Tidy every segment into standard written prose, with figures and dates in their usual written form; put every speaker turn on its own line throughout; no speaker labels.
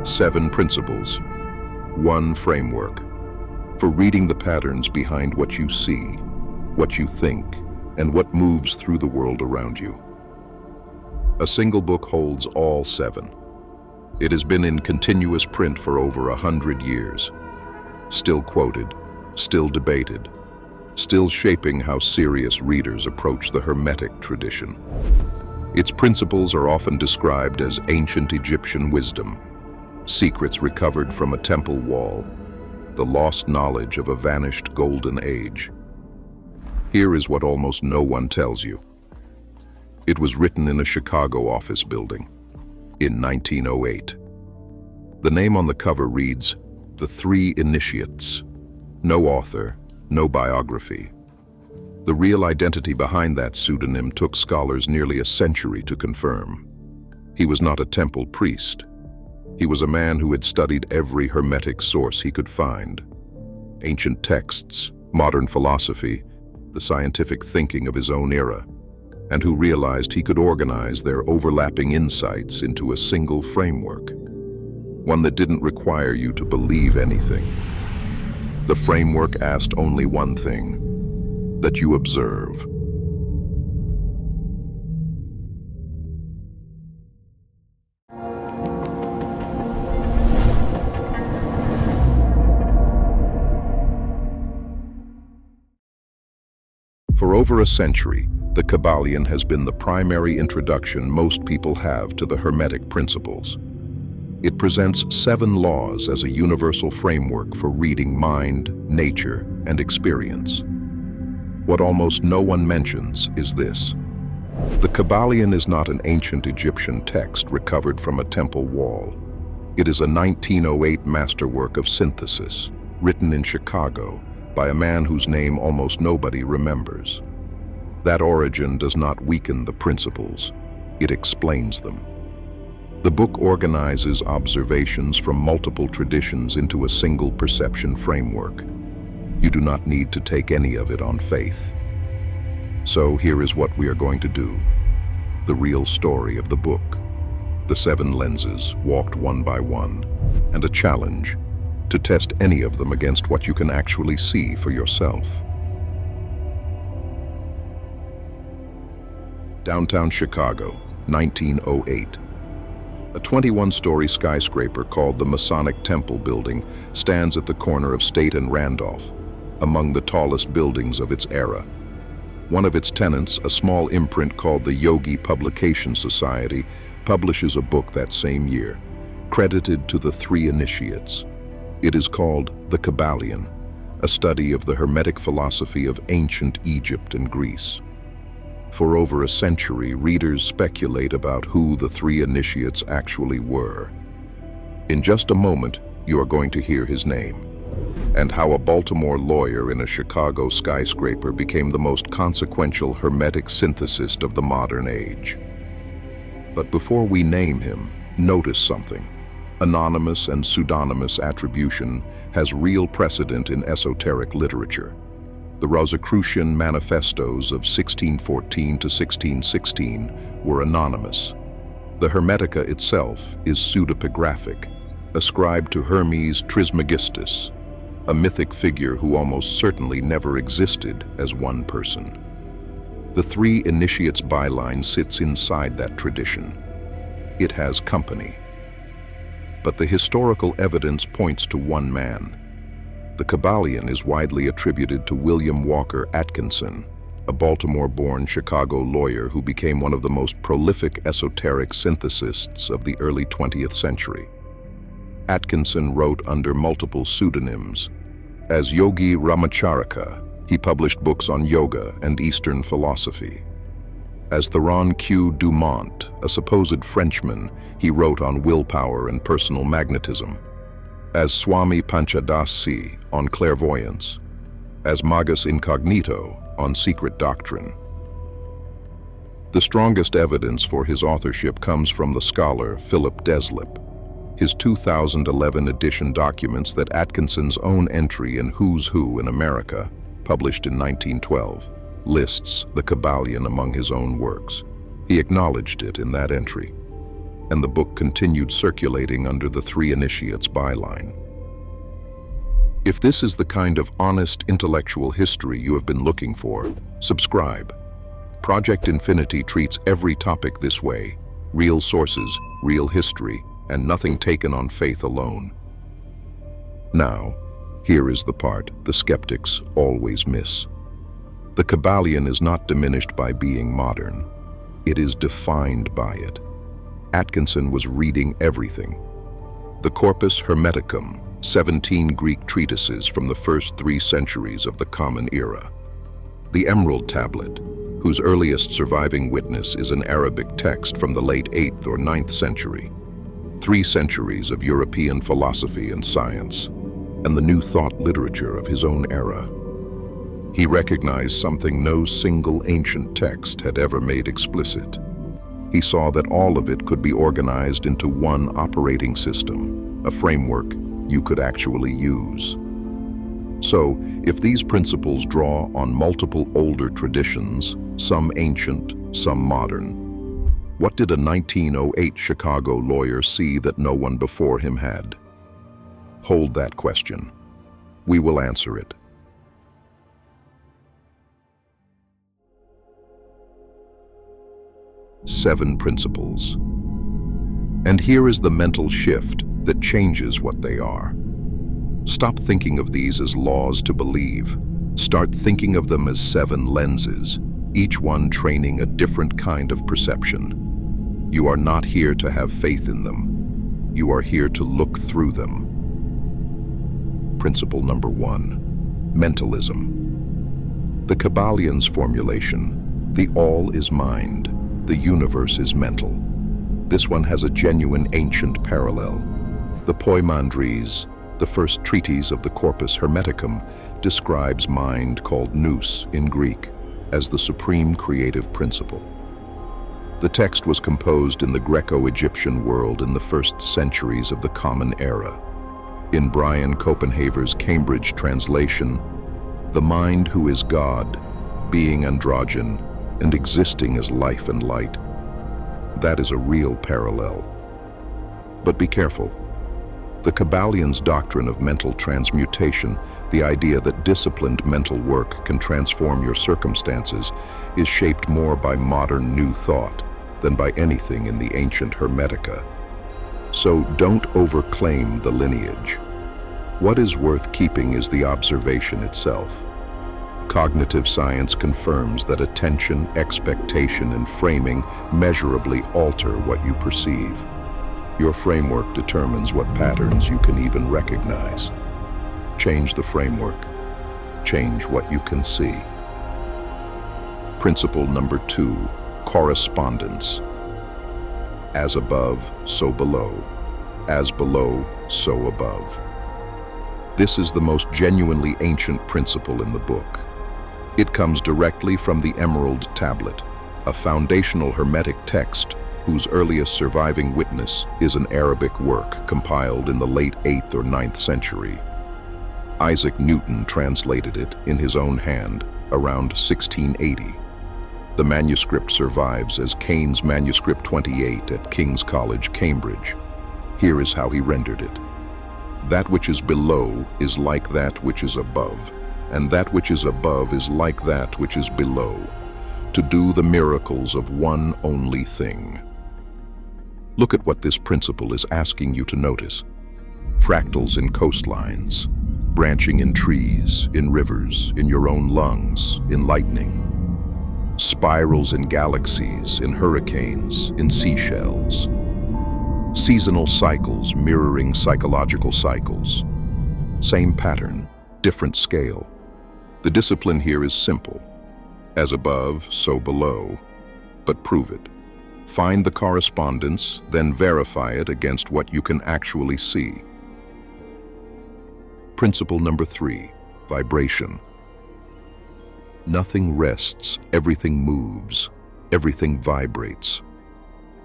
7 principles. 1 framework. For reading the patterns behind what you see, what you think, and what moves through the world around you. A single book holds all 7. It has been in continuous print for over 100 years. Still quoted, still debated, still shaping how serious readers approach the Hermetic tradition. Its principles are often described as ancient Egyptian wisdom, secrets recovered from a temple wall, the lost knowledge of a vanished golden age. Here is what almost no one tells you. It was written in a Chicago office building in 1908. The name on the cover reads, The 3 Initiates. No author, no biography. The real identity behind that pseudonym took scholars nearly a century to confirm. He was not a temple priest. He was a man who had studied every Hermetic source he could find. Ancient texts, modern philosophy, the scientific thinking of his own era, and who realized he could organize their overlapping insights into a single framework, one that didn't require you to believe anything. The framework asked only one thing, that you observe. For over a century, the Kybalion has been the primary introduction most people have to the Hermetic principles. It presents 7 laws as a universal framework for reading mind, nature, and experience. What almost no one mentions is this. The Kybalion is not an ancient Egyptian text recovered from a temple wall. It is a 1908 masterwork of synthesis, written in Chicago by a man whose name almost nobody remembers. That origin does not weaken the principles, it explains them. The book organizes observations from multiple traditions into a single perception framework. You do not need to take any of it on faith. So here is what we are going to do. The real story of the book. The 7 lenses, walked one by one, and a challenge to test any of them against what you can actually see for yourself. Downtown Chicago, 1908. A 21-story skyscraper called the Masonic Temple building stands at the corner of State and Randolph, among the tallest buildings of its era. One of its tenants, a small imprint called the Yogi Publication Society, publishes a book that same year, credited to the 3 initiates. It is called the Kybalion, a study of the Hermetic philosophy of ancient Egypt and Greece. For over a century, readers speculate about who the 3 initiates actually were. In just a moment, you are going to hear his name, and how a Baltimore lawyer in a Chicago skyscraper became the most consequential Hermetic synthesist of the modern age. But before we name him, notice something. Anonymous and pseudonymous attribution has real precedent in esoteric literature. The Rosicrucian manifestos of 1614 to 1616 were anonymous. The Hermetica itself is pseudepigraphic, ascribed to Hermes Trismegistus, a mythic figure who almost certainly never existed as one person. The 3 initiates byline sits inside that tradition. It has company. But the historical evidence points to one man. The Kybalion is widely attributed to William Walker Atkinson, a Baltimore-born Chicago lawyer who became one of the most prolific esoteric synthesists of the early 20th century. Atkinson wrote under multiple pseudonyms. As Yogi Ramacharaka, he published books on yoga and Eastern philosophy. As Theron Q. Dumont, a supposed Frenchman, he wrote on willpower and personal magnetism. As Swami Panchadasi on clairvoyance. As Magus Incognito on secret doctrine. The strongest evidence for his authorship comes from the scholar Philip Deslip. His 2011 edition documents that Atkinson's own entry in Who's Who in America, published in 1912, lists the Kybalion among his own works. He acknowledged it in that entry. and the book continued circulating under the Three Initiates byline. If this is the kind of honest intellectual history you have been looking for, subscribe. Project Infinity treats every topic this way: real sources, real history, and nothing taken on faith alone. Now, here is the part the skeptics always miss. The Kybalion is not diminished by being modern. It is defined by it. Atkinson was reading everything. The Corpus Hermeticum, 17 Greek treatises from the first 3 centuries of the Common Era. The Emerald Tablet, whose earliest surviving witness is an Arabic text from the late 8th or 9th century. 3 centuries of European philosophy and science, and the new thought literature of his own era. He recognized something no single ancient text had ever made explicit. He saw that all of it could be organized into one operating system, a framework you could actually use. So, if these principles draw on multiple older traditions, some ancient, some modern, what did a 1908 Chicago lawyer see that no one before him had? Hold that question. We will answer it. Seven principles. And here is the mental shift that changes what they are. Stop thinking of these as laws to believe. Start thinking of them as 7 lenses, each one training a different kind of perception. You are not here to have faith in them. You are here to look through them. Principle number 1, mentalism. The Kybalion's formulation, the all is mind, the universe is mental. This one has a genuine ancient parallel. The Poimandres, the first treatise of the Corpus Hermeticum, describes mind, called nous in Greek, as the supreme creative principle. The text was composed in the Greco-Egyptian world in the first centuries of the Common Era. In Brian Copenhaver's Cambridge translation, the mind who is God, being androgen, and existing as life and light. That is a real parallel. But be careful. The Kybalion's doctrine of mental transmutation, the idea that disciplined mental work can transform your circumstances, is shaped more by modern new thought than by anything in the ancient Hermetica. So don't overclaim the lineage. What is worth keeping is the observation itself. Cognitive science confirms that attention, expectation, and framing measurably alter what you perceive. Your framework determines what patterns you can even recognize. Change the framework. Change what you can see. Principle number 2, correspondence. As above, so below. As below, so above. This is the most genuinely ancient principle in the book. It comes directly from the Emerald Tablet, a foundational Hermetic text whose earliest surviving witness is an Arabic work compiled in the late 8th or 9th century. Isaac Newton translated it in his own hand around 1680. The manuscript survives as Kane's Manuscript 28 at King's College, Cambridge. Here is how he rendered it. That which is below is like that which is above, and that which is above is like that which is below, to do the miracles of one only thing. Look at what this principle is asking you to notice. Fractals in coastlines, branching in trees, in rivers, in your own lungs, in lightning. Spirals in galaxies, in hurricanes, in seashells. Seasonal cycles mirroring psychological cycles. Same pattern, different scale. The discipline here is simple. As above, so below. But prove it. Find the correspondence, then verify it against what you can actually see. Principle number 3, vibration. Nothing rests, everything moves, everything vibrates.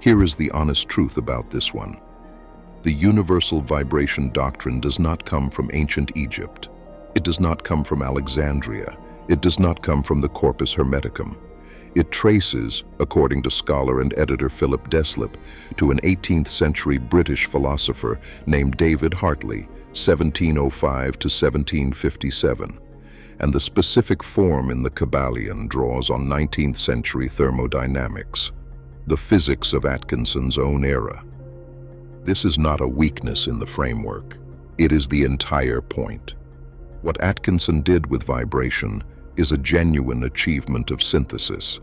Here is the honest truth about this one. The universal vibration doctrine does not come from ancient Egypt. It does not come from Alexandria. It does not come from the Corpus Hermeticum. It traces, according to scholar and editor Philip Deslip, to an 18th century British philosopher named David Hartley, 1705 to 1757, and the specific form in the Kybalion draws on 19th century thermodynamics, the physics of Atkinson's own era. This is not a weakness in the framework. It is the entire point. What Atkinson did with vibration is a genuine achievement of synthesis.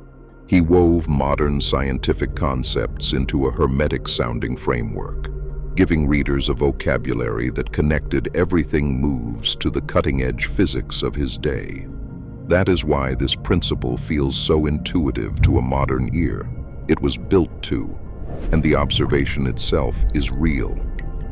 He wove modern scientific concepts into a Hermetic-sounding framework, giving readers a vocabulary that connected everything moves to the cutting-edge physics of his day. That is why this principle feels so intuitive to a modern ear. It was built to, and the observation itself is real.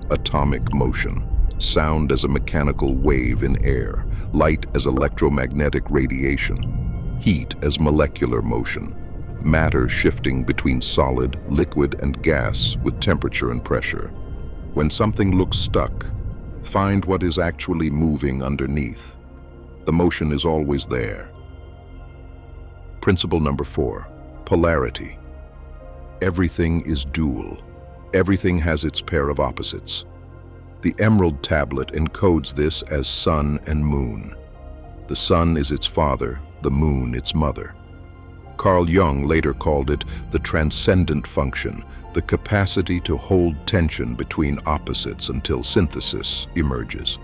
Atomic motion, sound as a mechanical wave in air, light as electromagnetic radiation, heat as molecular motion, matter shifting between solid, liquid, and gas with temperature and pressure. When something looks stuck, find what is actually moving underneath. The motion is always there. Principle number 4, polarity. Everything is dual. Everything has its pair of opposites. The emerald tablet encodes this as sun and moon. The sun is its father, the moon its mother. Carl Jung later called it the transcendent function, the capacity to hold tension between opposites until synthesis emerges.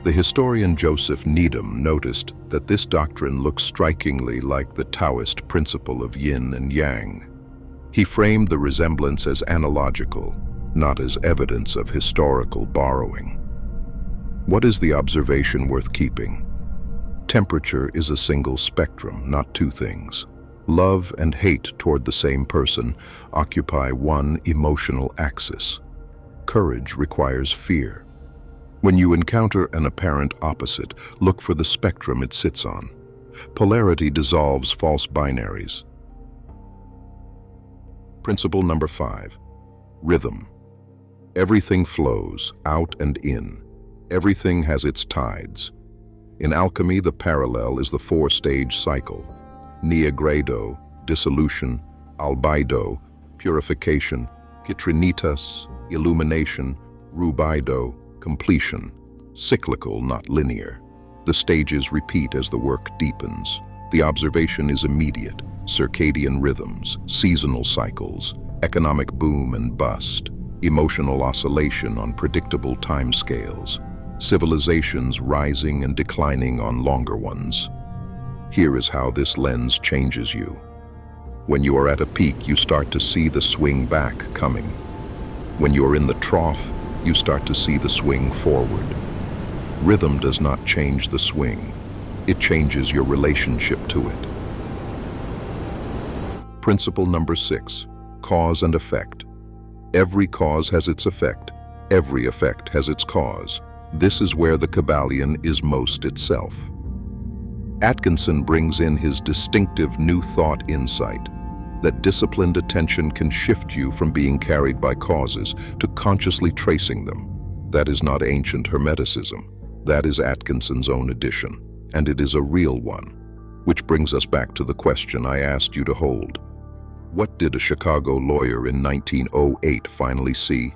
The historian Joseph Needham noticed that this doctrine looks strikingly like the Taoist principle of yin and yang. He framed the resemblance as analogical, not as evidence of historical borrowing. What is the observation worth keeping? Temperature is a single spectrum, not two things. Love and hate toward the same person occupy one emotional axis. Courage requires fear. When you encounter an apparent opposite, look for the spectrum it sits on. Polarity dissolves false binaries. Principle number 5, rhythm. Everything flows, out and in. Everything has its tides. In alchemy, the parallel is the 4-stage cycle: Neogrado, dissolution; albedo, purification; kitrinitas, illumination; rubido, completion. Cyclical, not linear. The stages repeat as the work deepens. The observation is immediate: circadian rhythms, seasonal cycles, economic boom and bust, emotional oscillation on predictable timescales, civilizations rising and declining on longer ones. Here is how this lens changes you. When you are at a peak, you start to see the swing back coming. When you are in the trough, you start to see the swing forward. Rhythm does not change the swing. It changes your relationship to it. Principle number 6, cause and effect. Every cause has its effect. Every effect has its cause. This is where the Kybalion is most itself. Atkinson brings in his distinctive new thought insight that disciplined attention can shift you from being carried by causes to consciously tracing them. That is not ancient Hermeticism. That is Atkinson's own addition, and it is a real one. Which brings us back to the question I asked you to hold. What did a Chicago lawyer in 1908 finally see?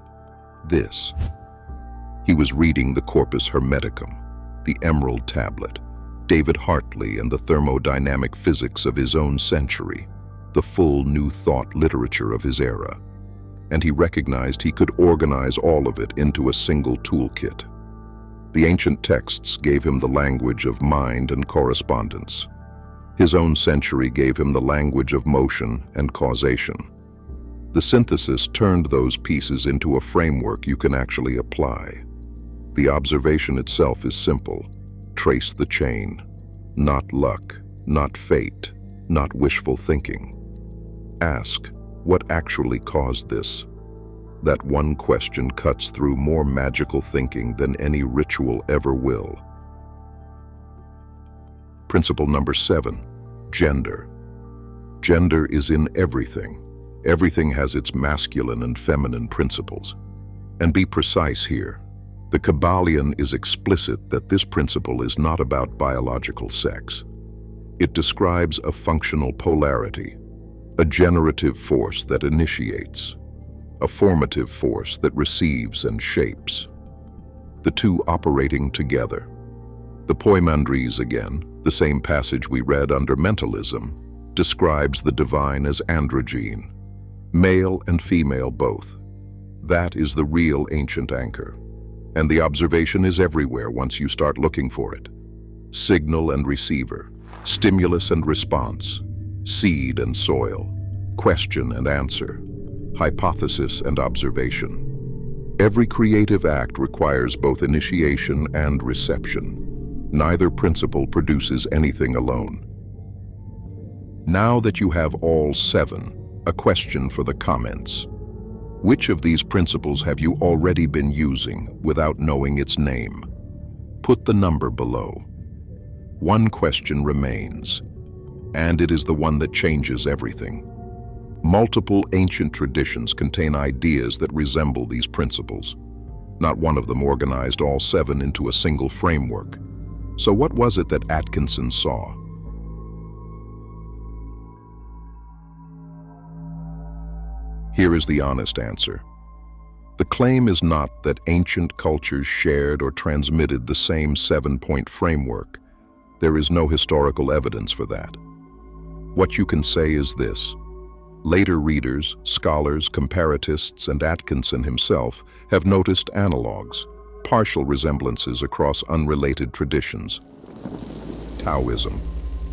This. He was reading the Corpus Hermeticum, the Emerald Tablet, David Hartley and the thermodynamic physics of his own century, the full new thought literature of his era. And he recognized he could organize all of it into a single toolkit. The ancient texts gave him the language of mind and correspondence. His own century gave him the language of motion and causation. The synthesis turned those pieces into a framework you can actually apply. The observation itself is simple. Trace the chain. Not luck, not fate, not wishful thinking. Ask, what actually caused this? That one question cuts through more magical thinking than any ritual ever will. Principle number 7, gender. Gender is in everything. Everything has its masculine and feminine principles. And be precise here. The Kybalion is explicit that this principle is not about biological sex. It describes a functional polarity, a generative force that initiates, a formative force that receives and shapes, the two operating together. The Poimandres again, the same passage we read under Mentalism, describes the divine as androgyne, male and female both. That is the real ancient anchor, and the observation is everywhere once you start looking for it. Signal and receiver, stimulus and response, seed and soil, question and answer, hypothesis and observation. Every creative act requires both initiation and reception. Neither principle produces anything alone. Now that you have all 7, a question for the comments. Which of these principles have you already been using without knowing its name? Put the number below. One question remains, and it is the one that changes everything. Multiple ancient traditions contain ideas that resemble these principles. Not one of them organized all 7 into a single framework. So what was it that Atkinson saw? Here is the honest answer. The claim is not that ancient cultures shared or transmitted the same 7-point framework. There is no historical evidence for that. What you can say is this. Later readers, scholars, comparatists, and Atkinson himself have noticed analogues, partial resemblances across unrelated traditions. Taoism.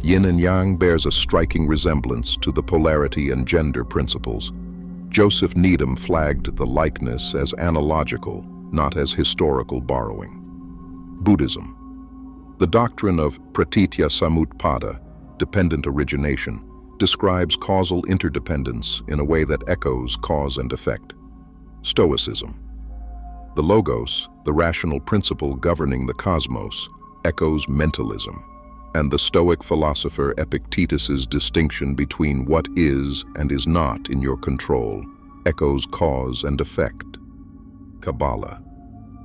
Yin and Yang bears a striking resemblance to the polarity and gender principles. Joseph Needham flagged the likeness as analogical, not as historical borrowing. Buddhism. The doctrine of pratitya samutpada, dependent origination, describes causal interdependence in a way that echoes cause and effect. Stoicism. The logos, the rational principle governing the cosmos, echoes mentalism, and the Stoic philosopher Epictetus's distinction between what is and is not in your control echoes cause and effect. Kabbalah.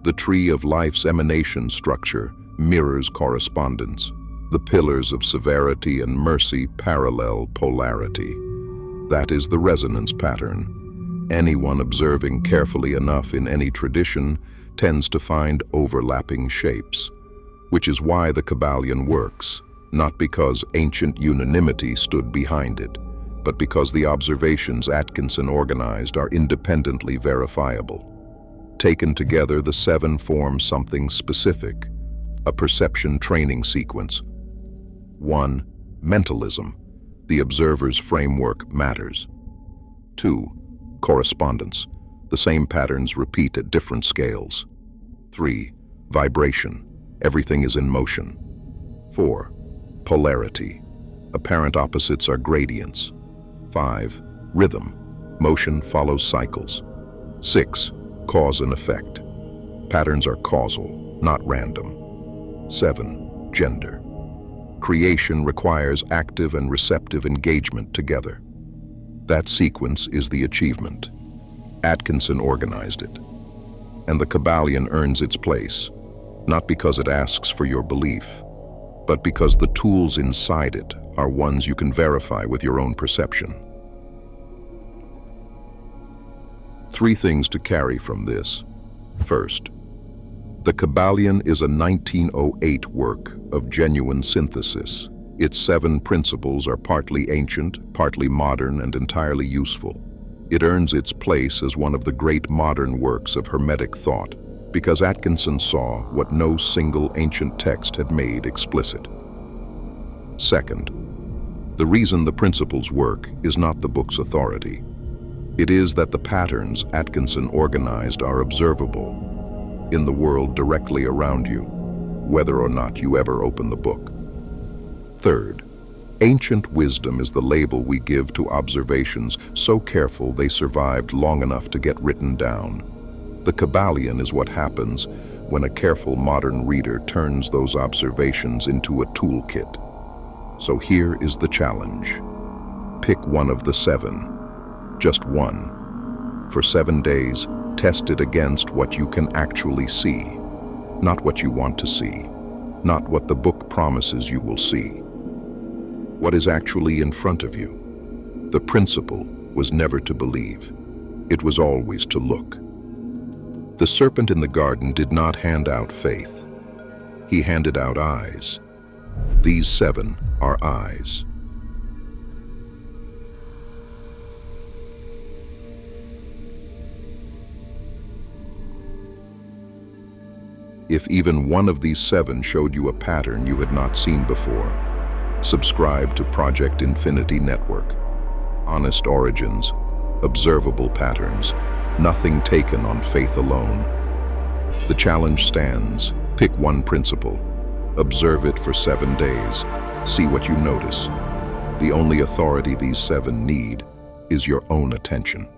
The tree of life's emanation structure mirrors correspondence. The pillars of severity and mercy parallel polarity. That is the resonance pattern. Anyone observing carefully enough in any tradition tends to find overlapping shapes, which is why the Kybalion works, not because ancient unanimity stood behind it, but because the observations Atkinson organized are independently verifiable. Taken together, the 7 form something specific, a perception training sequence. 1. Mentalism. The observer's framework matters. 2. Correspondence. The same patterns repeat at different scales. 3. Vibration. Everything is in motion. 4. Polarity. Apparent opposites are gradients. 5. Rhythm. Motion follows cycles. 6. Cause and effect. Patterns are causal, not random. 7. Gender. Creation requires active and receptive engagement together. That sequence is the achievement. Atkinson organized it. And the Kybalion earns its place, not because it asks for your belief, but because the tools inside it are ones you can verify with your own perception. 3 things to carry from this. First, the Kybalion is a 1908 work of genuine synthesis. Its 7 principles are partly ancient, partly modern, and entirely useful. It earns its place as one of the great modern works of Hermetic thought, because Atkinson saw what no single ancient text had made explicit. Second, the reason the principles work is not the book's authority. It is that the patterns Atkinson organized are observable in the world directly around you, whether or not you ever open the book. Third, ancient wisdom is the label we give to observations so careful they survived long enough to get written down. The Kybalion is what happens when a careful modern reader turns those observations into a toolkit. So here is the challenge. Pick one of the 7, just one. For 7 days, test it against what you can actually see, not what you want to see, not what the book promises you will see. what is actually in front of you. The principle was never to believe. It was always to look. The serpent in the garden did not hand out faith. He handed out eyes. These 7 are eyes. If even one of these 7 showed you a pattern you had not seen before, subscribe to Project Infinity Network. Honest origins, observable patterns, nothing taken on faith alone. The challenge stands. Pick one principle. Observe it for 7 days. See what you notice. The only authority these 7 need is your own attention.